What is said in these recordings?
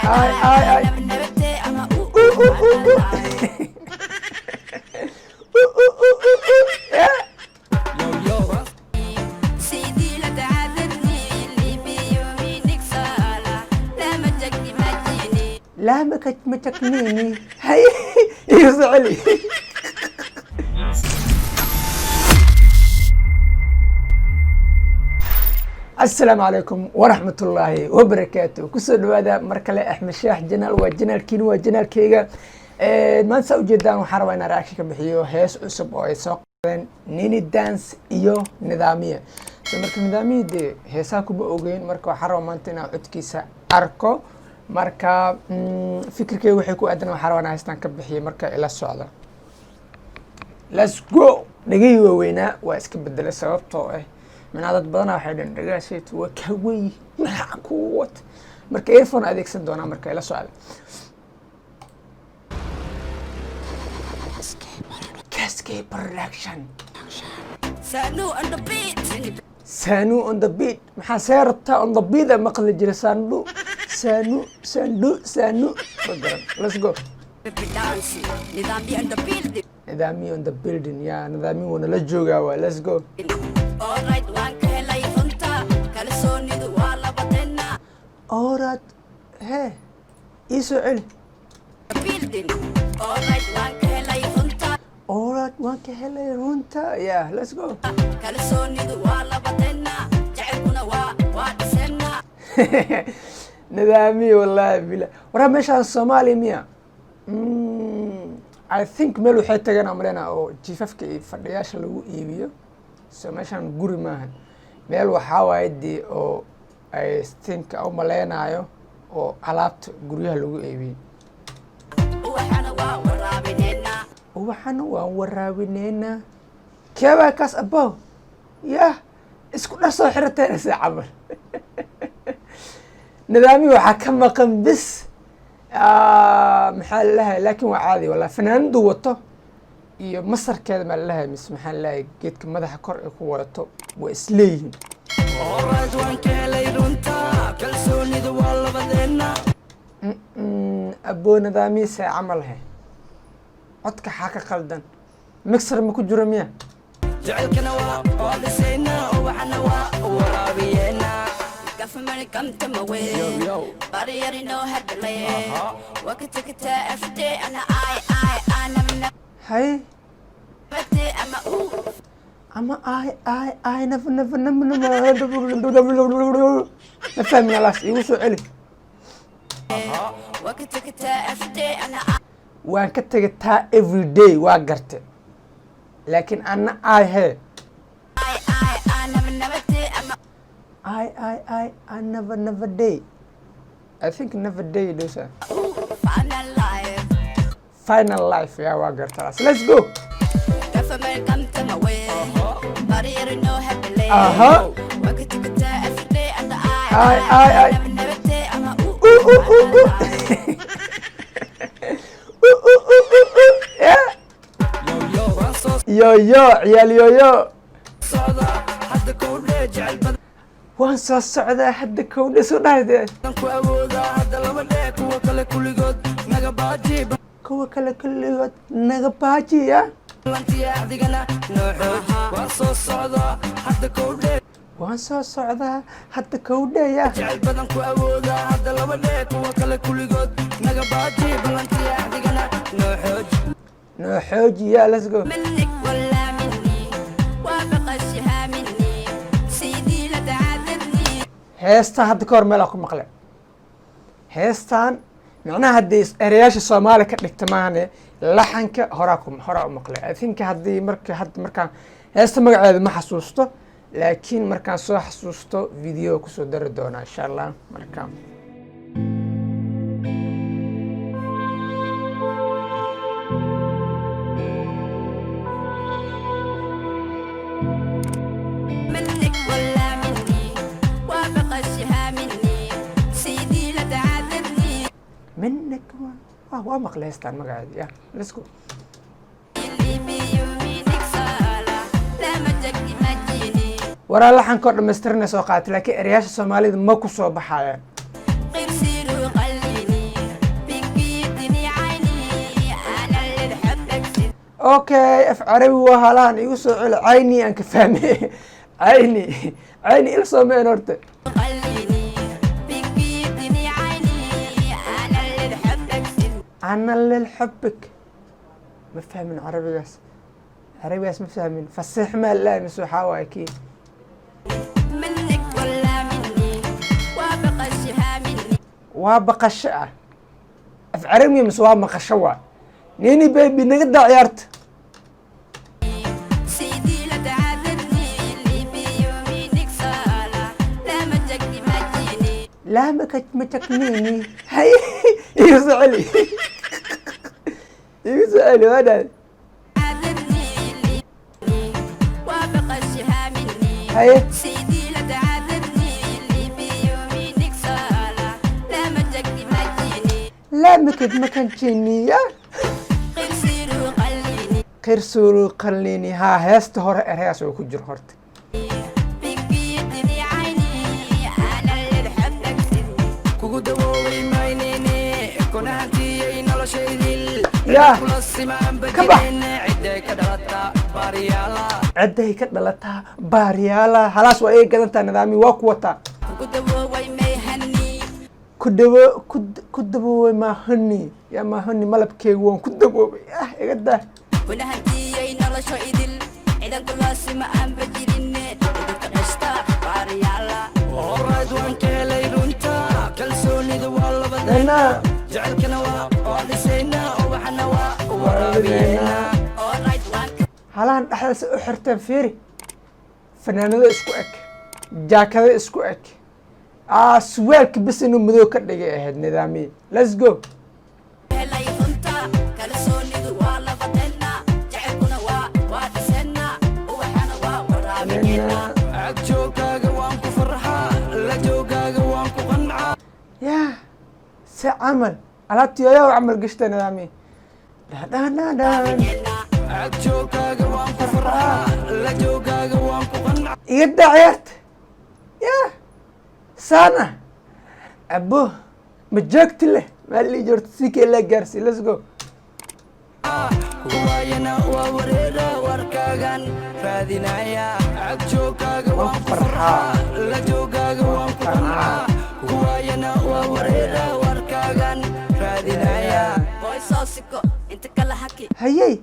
ay لا ما تكنيني هاي يزعلي السلام عليكم ورحمة الله وبركاته كسر هذا مركلة أحمد شاح جنال وجنال كينو وجنال كيجا ما نسوي جدا وحروا أنا راكش كبحيو هيس أسبوع يسوق نيني دانس إيو نظامية مركب نظامية دي هيساكو بأوجين مركب حروا مانتنا عدكيسا أركو marka fikirkay waxay ku aadan waxa rabana haystaan ka bixiye marka ila socda let's go dhagay waaweynaa waa iska bedelay sababtoo ah dad badan waxay dhan dhagaasheet waa ka weey waxa ku wat marka earphone adeegsan doona marka ila socda Cascade Production Sanu on the beat maxaa seerta on the beat maqli jira Sanu let's go نظامي on the building يا نظامي وانا لا جوغا وا let's go alright waan ka helay runta kalsoonidu waa labadena alright he iso cel building alright waan ka helay runta alright waan ka helay runta yeah let's go kalsoonidu waa labadena jacelkuna waa dhisena نظامي والله بلا ورا مشان Soomaali miya I think meel waxay tagan amrena oo jiifafka fadhiyaasha lagu iibiyo so meeshan guri maahan meel waxa waaydi oo I think oo maleenayo oo alaabta guryaha lagu iibiyo waxana waa waraabinayna keeba kas abo ya isku dhaso xirteen saacabar نظامي وحكم قم بس محل لها لكن وعادي والله فنان دوته مصر كذا ما لها مس محل لها جيت كم ماذا حكر قوته وإسليه أبو نظامي سيعملها عدك حاكا قلدن مكسر مكو جرمية جعل كنوا ولسينا وحنا ورابينا Government come to my way. Body already know how to lay. Walk it take it every day and I never. Hey. But I'm a ooh. I'm a I never. نفهمنا لاس يوسو علي. Walk it take it every day and I. وان كتجتها every day واقرت. لكن أنا I hey. I never day. I think never day does it. Final life, yeah, wagartaras. Let's go. I. Yeah. Yo, عيال yo. وان soo socdaa hadda kowdha soo dhahdeen kuwa kale kulligood naga baajiya waan soo socdaa hadda kowdhaya noo xoojiya let's go heestan hadda ka hor meel ku maqlay heestan macnaha hadii ereyaasha Soomaali ka dhigta maane laxanka hora u maqlay I think hadii markaan heesta magaceeda ma xasuusto laakiin markaan soo xasuusto video ku soo dari doona insha Allah markaan منك ومقلة هستان مقعد يا let's go ورا لحن كور دمسترنا سو قات لكن رياش الصومالي ما كو سو بخايا اوكي اف عربي وهلان يوسو على عيني انك فاهمي عيني إلسو مين هرت أنا اللي حبك ما فاهمين عربي بس ما فاهمين فصيح ما لا مسو حاوى أكيد منك ولا مني وابقى الشقة في عربي مسوها مقشوة نيني بيبي نقدر عيارت سيدي لا تعذبني اللي بيومي نكسالة لا ما تكنيني هاي يزعلي هذا هاي سيدي لا تعذبني اللي بيومي نكسالة لا ما كنتيني يا غير سورو قليني ها هست هور ارياس oo ku jiro horta kugu dawooway maynene konaantiyay noloshaydil kula simaan badine ciday ka dhalata baariyaala halaas waa ay gadantaa nidaami waa ku wata kugu dawooway mayhani ku dawooway mahani ya mahani malabkeegu waan ku dawooway iga daa ونهدي نلشو إدل إذا كل ما أم بجرين إذا كنشتا باريالا ورد وانك ليلونتا كل سوني دوال بدنا جعل كنوا ولسينا وحنوا ورابينا ورد وانك هلان أحس أحرتن فيري فنانة اسكوك جاكا اسكوك سوالك بس إنه مدو كردقي أهد نظامي let's go يا سعمل ألاتي يا وعمل قشطة نظامي يقدع عيرت يا سانة أبوه متجاكت له ما اللي جرت سيكي إلا قرسي let's go كواينا ووريدا وركاغان فادينايا عجوكاغا وانفرحا لجوكاغا وانفرحا كواينا ووريدا وركاغان فادينايا بوي صوصيكو انت كلا حكي هيي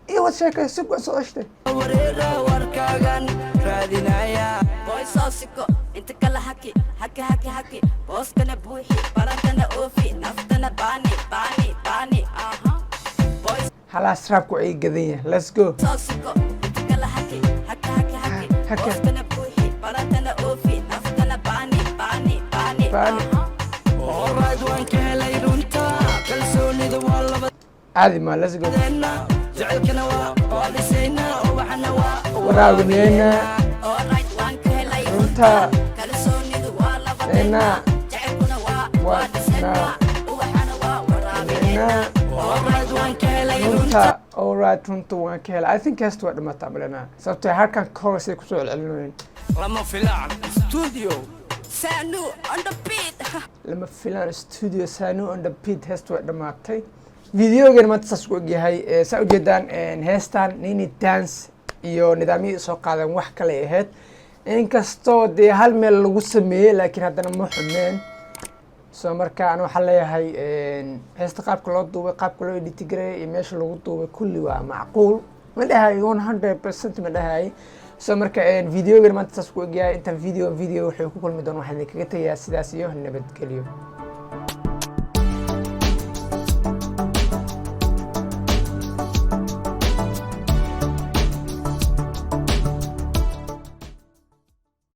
ايه وشاكا سبق صوشتي وريدا وركاغان فادينايا بوي صوصيكو انت كلا حكي بوسكنا بوحي براتنا اوفي نفتنا باني خلاص رابكو اي قضية let's go عادي ما let's go وراغنينا رونتا لينا runta alright runta waan ka helay I think heesta waa dhamaata malena sababtoo halkan chorus ay ku soo celcelinayeen lama filaan studio Sanu on the beat heesta waa dhamaatay videogan maanta saas ku ogyahay saa ujeedaan heestan nini dance iyo nidaamyadii soo qaadeen wax kale ahayd inkastoo dee hal meel lagu sameeyey laakiin haddana ma xumeen soo marka aan waxaa leeyahay heesta qaabka loo duubay qaabka loo edit gareeyay iyo meesha lagu duubay kulli waa macquul ma dhahay 100% ma dhahay soo marka videogan maanta saas ku ogyahay intaan video wuxuu ku kulmi doonaa waxaan kaga tagayaa sidaas iyo nabadgelyo